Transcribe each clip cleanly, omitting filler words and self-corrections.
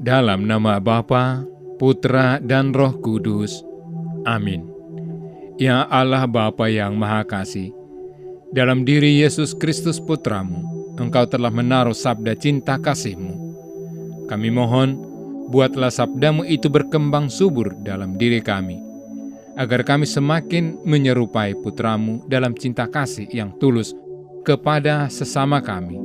Dalam nama Bapa, Putra, dan Roh Kudus. Amin. Ya Allah Bapa yang Maha Kasih, dalam diri Yesus Kristus Putramu, Engkau telah menaruh sabda cinta kasih-Mu. Kami mohon, buatlah sabda-Mu itu berkembang subur dalam diri kami, agar kami semakin menyerupai Putra-Mu dalam cinta kasih yang tulus kepada sesama kami.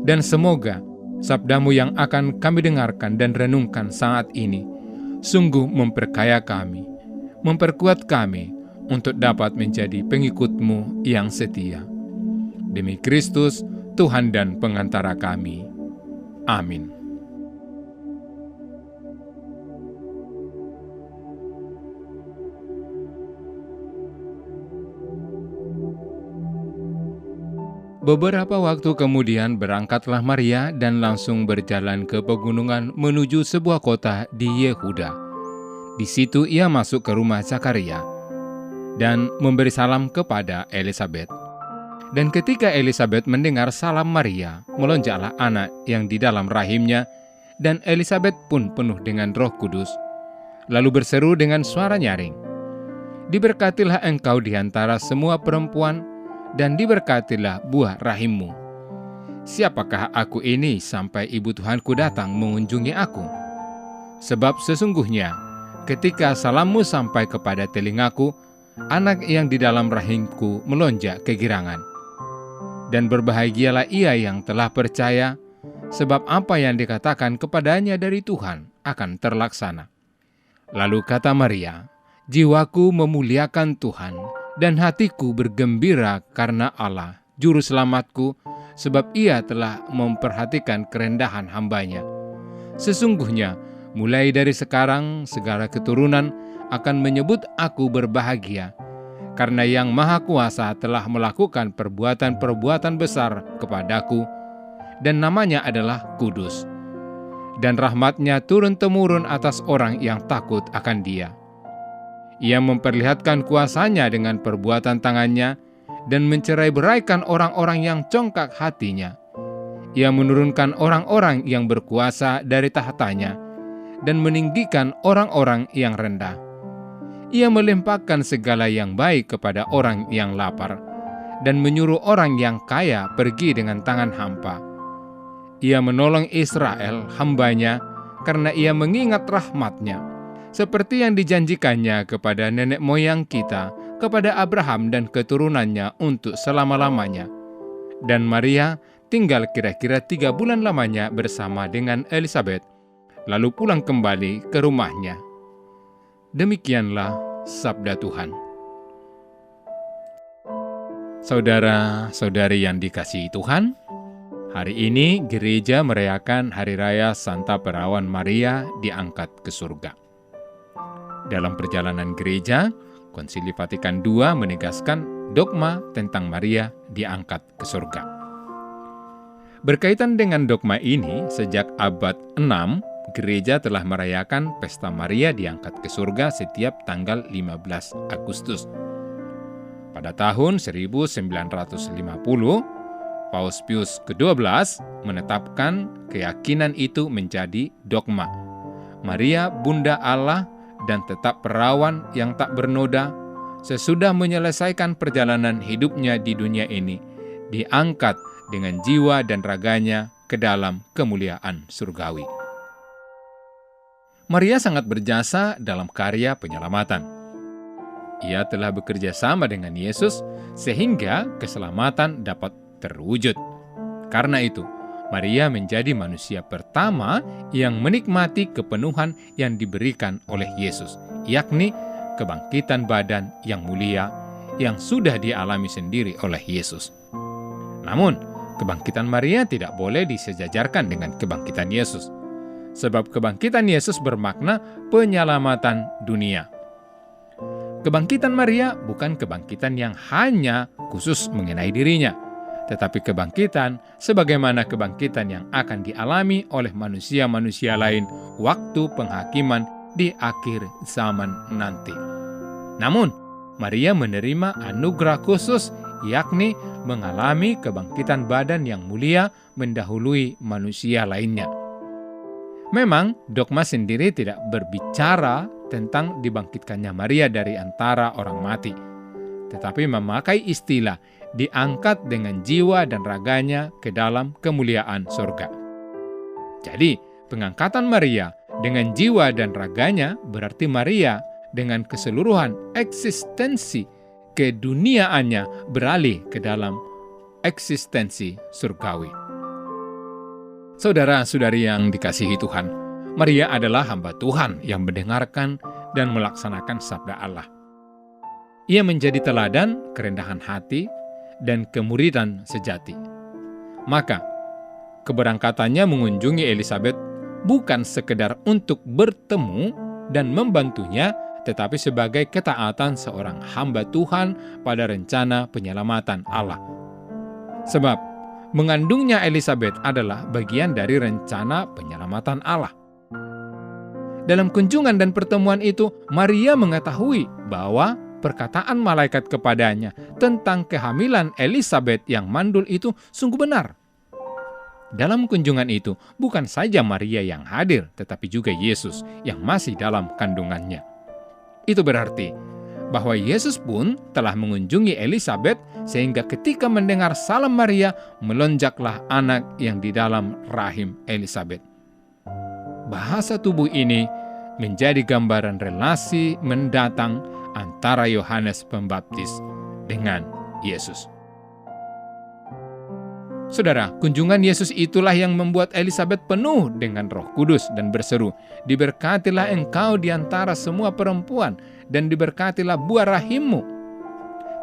Dan semoga sabda-Mu yang akan kami dengarkan dan renungkan saat ini sungguh memperkaya kami, memperkuat kami untuk dapat menjadi pengikut-Mu yang setia. Demi Kristus, Tuhan dan pengantara kami. Amin. Beberapa waktu kemudian berangkatlah Maria dan langsung berjalan ke pegunungan menuju sebuah kota di Yehuda. Di situ ia masuk ke rumah Zakaria dan memberi salam kepada Elisabet. Dan ketika Elisabet mendengar salam Maria, melonjaklah anak yang di dalam rahimnya, dan Elisabet pun penuh dengan Roh Kudus, lalu berseru dengan suara nyaring, "Diberkatilah engkau di antara semua perempuan, dan diberkatilah buah rahimmu. Siapakah aku ini sampai ibu Tuhanku datang mengunjungi aku? Sebab sesungguhnya ketika salammu sampai kepada telingaku, anak yang di dalam rahimku melonjak kegirangan. Dan berbahagialah ia yang telah percaya, sebab apa yang dikatakan kepadanya dari Tuhan akan terlaksana." Lalu kata Maria, "Jiwaku memuliakan Tuhan, dan hatiku bergembira karena Allah, Juru Selamatku, sebab ia telah memperhatikan kerendahan hamba-Nya. Sesungguhnya, mulai dari sekarang segala keturunan akan menyebut aku berbahagia, karena Yang Maha Kuasa telah melakukan perbuatan-perbuatan besar kepadaku, dan namanya adalah Kudus. Dan rahmat-Nya turun-temurun atas orang yang takut akan Dia. Ia memperlihatkan kuasa-Nya dengan perbuatan tangan-Nya dan mencerai-beraikan orang-orang yang congkak hatinya. Ia menurunkan orang-orang yang berkuasa dari tahtanya dan meninggikan orang-orang yang rendah. Ia melimpahkan segala yang baik kepada orang yang lapar dan menyuruh orang yang kaya pergi dengan tangan hampa. Ia menolong Israel, hamba-Nya, karena ia mengingat rahmat-Nya, seperti yang dijanjikannya kepada nenek moyang kita, kepada Abraham dan keturunannya untuk selama-lamanya." Dan Maria tinggal kira-kira 3 bulan lamanya bersama dengan Elisabet, lalu pulang kembali ke rumahnya. Demikianlah sabda Tuhan. Saudara-saudari yang dikasihi Tuhan, hari ini gereja merayakan Hari Raya Santa Perawan Maria diangkat ke surga. Dalam perjalanan gereja, Konsili Vatikan II menegaskan dogma tentang Maria diangkat ke surga. Berkaitan dengan dogma ini, sejak abad 6, gereja telah merayakan Pesta Maria diangkat ke surga setiap tanggal 15 Agustus. Pada tahun 1950, Paus Pius ke-12 menetapkan keyakinan itu menjadi dogma. Maria, Bunda Allah, dan tetap perawan yang tak bernoda, sesudah menyelesaikan perjalanan hidupnya di dunia ini, diangkat dengan jiwa dan raganya ke dalam kemuliaan surgawi. Maria sangat berjasa dalam karya penyelamatan. Ia telah bekerja sama dengan Yesus sehingga keselamatan dapat terwujud. Karena itu, Maria menjadi manusia pertama yang menikmati kepenuhan yang diberikan oleh Yesus, yakni kebangkitan badan yang mulia yang sudah dialami sendiri oleh Yesus. Namun, kebangkitan Maria tidak boleh disejajarkan dengan kebangkitan Yesus, sebab kebangkitan Yesus bermakna penyelamatan dunia. Kebangkitan Maria bukan kebangkitan yang hanya khusus mengenai dirinya, tetapi kebangkitan sebagaimana kebangkitan yang akan dialami oleh manusia-manusia lain waktu penghakiman di akhir zaman nanti. Namun, Maria menerima anugerah khusus, yakni mengalami kebangkitan badan yang mulia mendahului manusia lainnya. Memang dogma sendiri tidak berbicara tentang dibangkitkannya Maria dari antara orang mati, tetapi memakai istilah diangkat dengan jiwa dan raganya ke dalam kemuliaan surga. Jadi, pengangkatan Maria dengan jiwa dan raganya berarti Maria dengan keseluruhan eksistensi keduniaannya beralih ke dalam eksistensi surgawi. Saudara-saudari yang dikasihi Tuhan, Maria adalah hamba Tuhan yang mendengarkan dan melaksanakan sabda Allah. Ia menjadi teladan kerendahan hati dan kemuridan sejati. Maka, keberangkatannya mengunjungi Elisabet bukan sekedar untuk bertemu dan membantunya, tetapi sebagai ketaatan seorang hamba Tuhan pada rencana penyelamatan Allah. Sebab, mengandungnya Elisabet adalah bagian dari rencana penyelamatan Allah. Dalam kunjungan dan pertemuan itu, Maria mengetahui bahwa perkataan malaikat kepadanya tentang kehamilan Elisabet yang mandul itu sungguh benar. Dalam kunjungan itu, bukan saja Maria yang hadir, tetapi juga Yesus yang masih dalam kandungannya. Itu berarti bahwa Yesus pun telah mengunjungi Elisabet, sehingga ketika mendengar salam Maria, melonjaklah anak yang di dalam rahim Elisabet. Bahasa tubuh ini menjadi gambaran relasi mendatang antara Yohanes Pembaptis dengan Yesus. Saudara, kunjungan Yesus itulah yang membuat Elisabet penuh dengan Roh Kudus dan berseru, "Diberkatilah engkau di antara semua perempuan, dan diberkatilah buah rahimmu."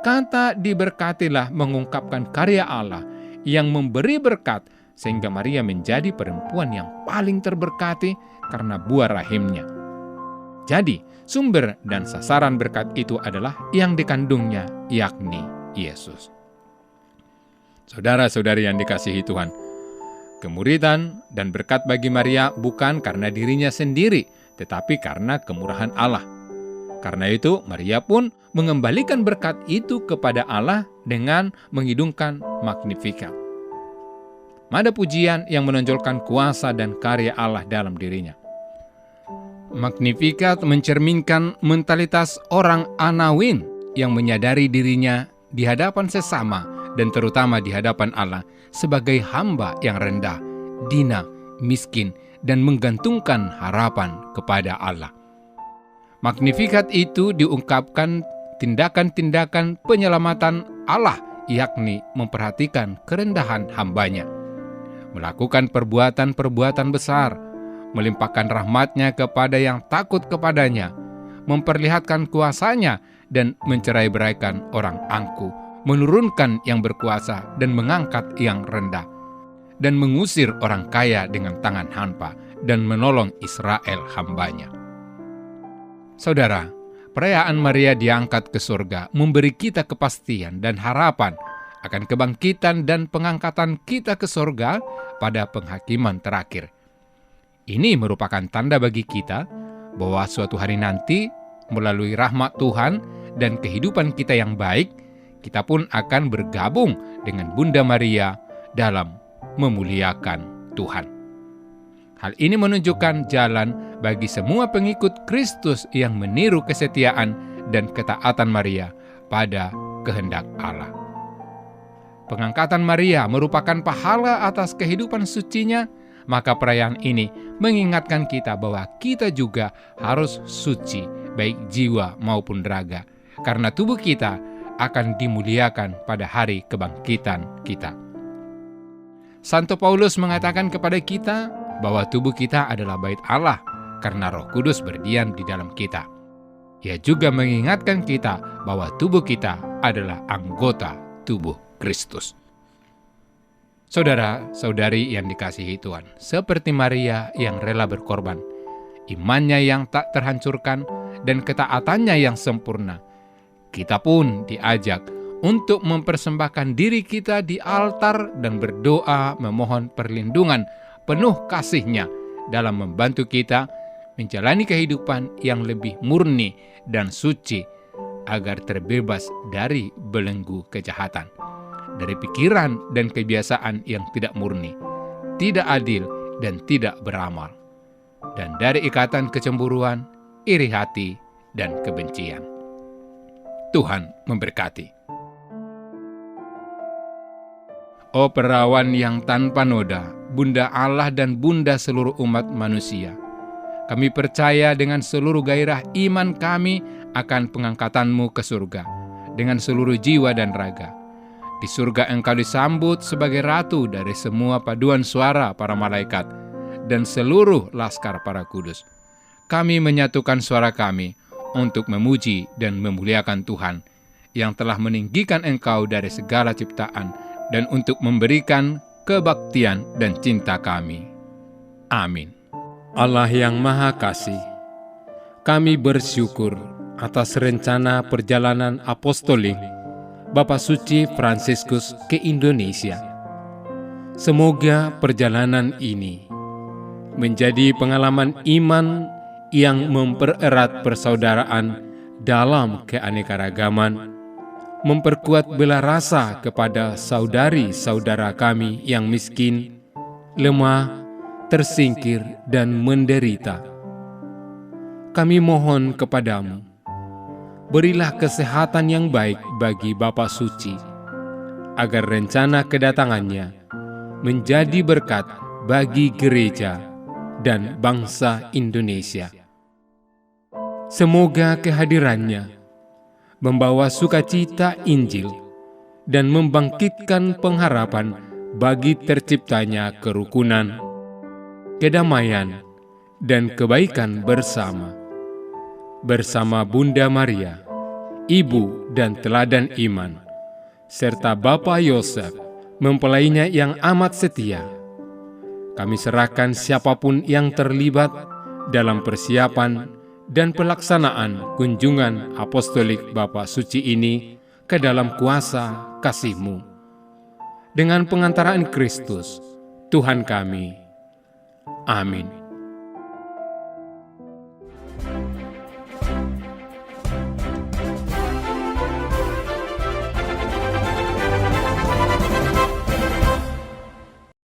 Kata diberkatilah mengungkapkan karya Allah yang memberi berkat, sehingga Maria menjadi perempuan yang paling terberkati karena buah rahimnya. Jadi, sumber dan sasaran berkat itu adalah yang dikandungnya, yakni Yesus. Saudara-saudari yang dikasihi Tuhan, kemuridan dan berkat bagi Maria bukan karena dirinya sendiri, tetapi karena kemurahan Allah. Karena itu, Maria pun mengembalikan berkat itu kepada Allah dengan menghidungkan Magnificat. Nada pujian yang menonjolkan kuasa dan karya Allah dalam dirinya. Magnificat mencerminkan mentalitas orang Anawin yang menyadari dirinya di hadapan sesama dan terutama di hadapan Allah sebagai hamba yang rendah, dina, miskin, dan menggantungkan harapan kepada Allah. Magnificat itu diungkapkan tindakan-tindakan penyelamatan Allah, yakni memperhatikan kerendahan hambanya, melakukan perbuatan-perbuatan besar, melimpahkan rahmat-Nya kepada yang takut kepadanya, memperlihatkan kuasanya dan mencerai-beraikan orang angkuh, menurunkan yang berkuasa dan mengangkat yang rendah, dan mengusir orang kaya dengan tangan hampa, dan menolong Israel hambanya. Saudara, perayaan Maria diangkat ke surga memberi kita kepastian dan harapan akan kebangkitan dan pengangkatan kita ke surga pada penghakiman terakhir. Ini merupakan tanda bagi kita bahwa suatu hari nanti, melalui rahmat Tuhan dan kehidupan kita yang baik, kita pun akan bergabung dengan Bunda Maria dalam memuliakan Tuhan. Hal ini menunjukkan jalan bagi semua pengikut Kristus yang meniru kesetiaan dan ketaatan Maria pada kehendak Allah. Pengangkatan Maria merupakan pahala atas kehidupan sucinya, maka perayaan ini mengingatkan kita bahwa kita juga harus suci, baik jiwa maupun raga, karena tubuh kita akan dimuliakan pada hari kebangkitan kita. Santo Paulus mengatakan kepada kita bahwa tubuh kita adalah bait Allah karena Roh Kudus berdiam di dalam kita. Ia juga mengingatkan kita bahwa tubuh kita adalah anggota tubuh Kristus. Saudara-saudari yang dikasihi Tuhan, seperti Maria yang rela berkorban, imannya yang tak terhancurkan, dan ketaatannya yang sempurna, kita pun diajak untuk mempersembahkan diri kita di altar dan berdoa memohon perlindungan penuh kasih-Nya dalam membantu kita menjalani kehidupan yang lebih murni dan suci agar terbebas dari belenggu kejahatan, dari pikiran dan kebiasaan yang tidak murni, tidak adil, dan tidak beramal. dan dari ikatan kecemburuan, iri hati, dan kebencian. Tuhan memberkati. Oh perawan yang tanpa noda, Bunda Allah dan Bunda seluruh umat manusia, kami percaya dengan seluruh gairah iman kami akan pengangkatanmu ke surga, dengan seluruh jiwa dan raga. Di surga engkau disambut sebagai ratu dari semua paduan suara para malaikat dan seluruh laskar para kudus. Kami menyatukan suara kami untuk memuji dan memuliakan Tuhan yang telah meninggikan engkau dari segala ciptaan dan untuk memberikan kebaktian dan cinta kami. Amin. Allah yang Maha Kasih, kami bersyukur atas rencana perjalanan apostolik Bapak Suci Fransiskus ke Indonesia. Semoga perjalanan ini menjadi pengalaman iman yang mempererat persaudaraan dalam keanekaragaman, memperkuat bela rasa kepada saudari-saudara kami yang miskin, lemah, tersingkir, dan menderita. Kami mohon kepadamu, berilah kesehatan yang baik bagi Bapak Suci, agar rencana kedatangannya menjadi berkat bagi gereja dan bangsa Indonesia. Semoga kehadirannya membawa sukacita Injil dan membangkitkan pengharapan bagi terciptanya kerukunan, kedamaian, dan kebaikan bersama. Bersama Bunda Maria, Ibu dan Teladan Iman, serta Bapak Yosef, mempelainya yang amat setia. Kami serahkan siapapun yang terlibat dalam persiapan dan pelaksanaan kunjungan apostolik Bapak Suci ini ke dalam kuasa kasih-Mu. Dengan pengantaraan Kristus, Tuhan kami. Amin.